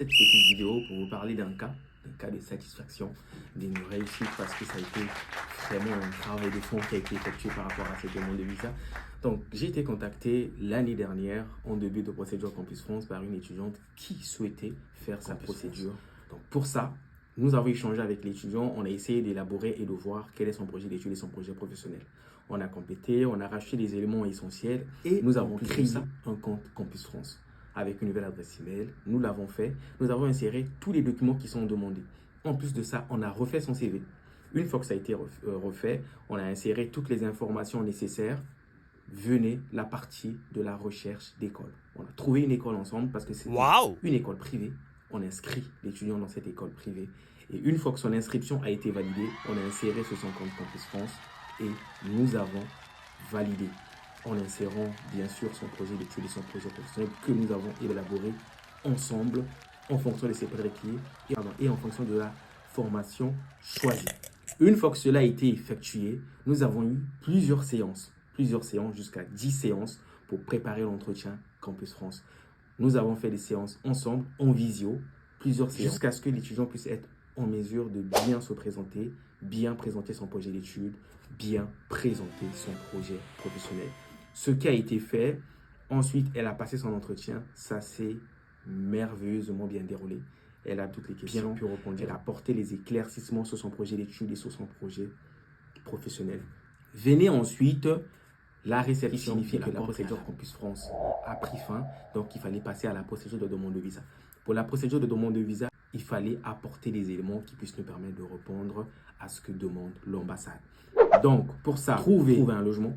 Cette petite vidéo pour vous parler d'un cas de satisfaction, d'une réussite parce que ça a été vraiment un travail de fond qui a été effectué par rapport à cette demande de visa. Donc, j'ai été contacté l'année dernière en début de procédure Campus France par une étudiante qui souhaitait faire sa procédure. Donc, pour ça, nous avons échangé avec l'étudiant, on a essayé d'élaborer et de voir quel est son projet d'études et son projet professionnel. On a complété, on a racheté les éléments essentiels et nous avons créé un compte Campus France avec une nouvelle adresse email. Nous l'avons fait. Nous avons inséré tous les documents qui sont demandés. En plus de ça, on a refait son CV. Une fois que ça a été refait, on a inséré toutes les informations nécessaires. Venez la partie de la recherche d'école. On a trouvé une école ensemble parce que c'est une école privée. On inscrit l'étudiant dans cette école privée. Et une fois que son inscription a été validée, on a inséré sur son compte Campus France et nous avons validé en insérant bien sûr son projet d'études et son projet professionnel que nous avons élaboré ensemble en fonction de ses prérequis et en fonction de la formation choisie. Une fois que cela a été effectué, nous avons eu plusieurs séances jusqu'à 10 séances pour préparer l'entretien Campus France. Nous avons fait des séances ensemble, en visio, plusieurs séances, jusqu'à ce que l'étudiant puisse être en mesure de bien se présenter, bien présenter son projet d'études, bien présenter son projet professionnel. Ce qui a été fait, ensuite elle a passé son entretien, ça s'est merveilleusement bien déroulé. Elle a toutes les questions, bien pu répondre, elle a apporté les éclaircissements sur son projet d'études et sur son projet professionnel. Venez ensuite la réception, signifie que la procédure Campus France a pris fin, donc il fallait passer à la procédure de demande de visa. Pour la procédure de demande de visa, il fallait apporter des éléments qui puissent nous permettre de répondre à ce que demande l'ambassade. Donc, pour ça, trouver un logement,